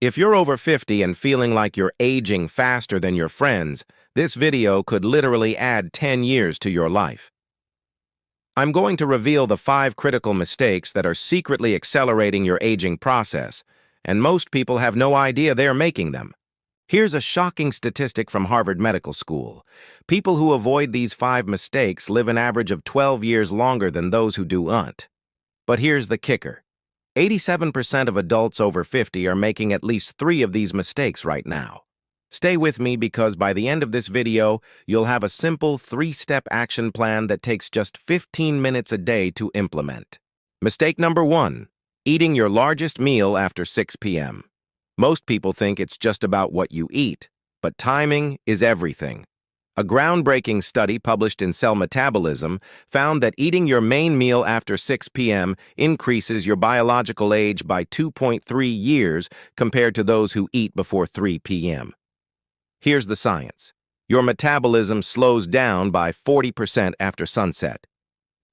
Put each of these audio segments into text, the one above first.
If you're over 50 and feeling like you're aging faster than your friends, this video could literally add 10 years to your life. I'm going to reveal the 5 critical mistakes that are secretly accelerating your aging process, and most people have no idea they're making them. Here's a shocking statistic from Harvard Medical School. People who avoid these 5 mistakes live an average of 12 years longer than those who don't. But here's the kicker. 87% of adults over 50 are making at least 3 of these mistakes right now. Stay with me because by the end of this video, you'll have a simple 3-step action plan that takes just 15 minutes a day to implement. Mistake number 1, eating your largest meal after 6 p.m. Most people think it's just about what you eat, but timing is everything. A groundbreaking study published in Cell Metabolism found that eating your main meal after 6 p.m. increases your biological age by 2.3 years compared to those who eat before 3 p.m. Here's the science. Your metabolism slows down by 40% after sunset.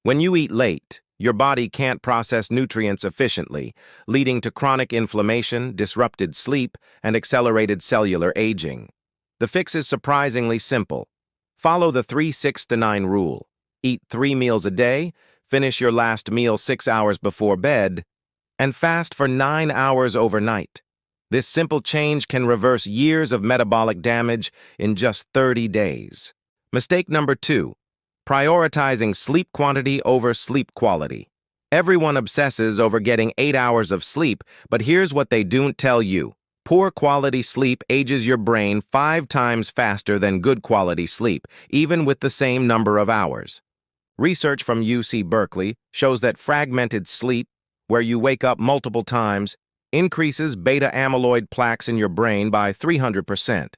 When you eat late, your body can't process nutrients efficiently, leading to chronic inflammation, disrupted sleep, and accelerated cellular aging. The fix is surprisingly simple. Follow the 3-6-9 rule. Eat 3 meals a day, finish your last meal 6 hours before bed, and fast for 9 hours overnight. This simple change can reverse years of metabolic damage in just 30 days. Mistake number 2, prioritizing sleep quantity over sleep quality. Everyone obsesses over getting 8 hours of sleep, but here's what they don't tell you. Poor quality sleep ages your brain 5 times faster than good quality sleep, even with the same number of hours. Research from UC Berkeley shows that fragmented sleep, where you wake up multiple times, increases beta-amyloid plaques in your brain by 300%.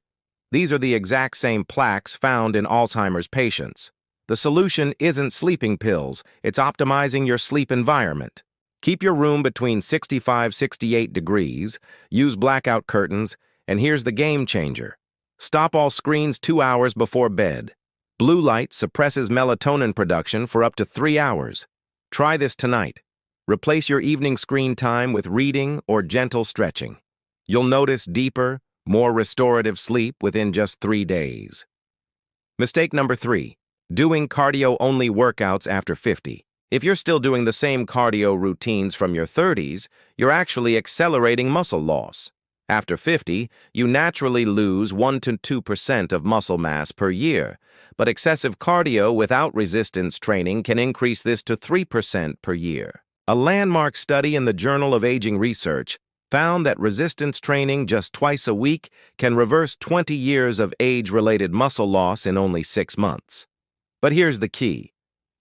These are the exact same plaques found in Alzheimer's patients. The solution isn't sleeping pills, it's optimizing your sleep environment. Keep your room between 65-68 degrees, use blackout curtains, and here's the game changer. Stop all screens 2 hours before bed. Blue light suppresses melatonin production for up to 3 hours. Try this tonight. Replace your evening screen time with reading or gentle stretching. You'll notice deeper, more restorative sleep within just 3 days. Mistake number 3, doing cardio-only workouts after 50. If you're still doing the same cardio routines from your 30s, you're actually accelerating muscle loss. After 50, you naturally lose 1-2% of muscle mass per year, but excessive cardio without resistance training can increase this to 3% per year. A landmark study in the Journal of Aging Research found that resistance training just twice a week can reverse 20 years of age-related muscle loss in only 6 months. But here's the key.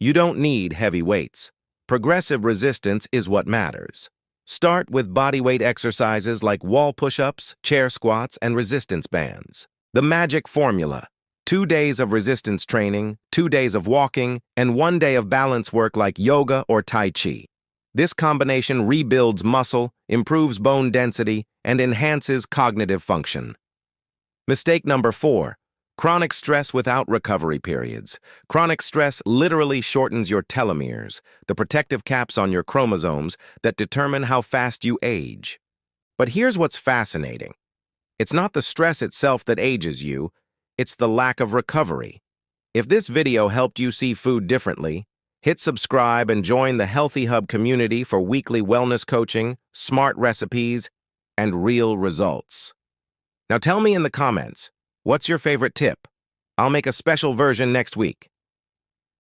You don't need heavy weights. Progressive resistance is what matters. Start with bodyweight exercises like wall push-ups, chair squats, and resistance bands. The magic formula: 2 days of resistance training, 2 days of walking, and 1 day of balance work like yoga or tai chi. This combination rebuilds muscle, improves bone density, and enhances cognitive function. Mistake number 4, chronic stress without recovery periods. Chronic stress literally shortens your telomeres, the protective caps on your chromosomes that determine how fast you age. But here's what's fascinating. It's not the stress itself that ages you, it's the lack of recovery. If this video helped you see food differently, hit subscribe and join the Healthy Hub community for weekly wellness coaching, smart recipes, and real results. Now tell me in the comments, what's your favorite tip? I'll make a special version next week.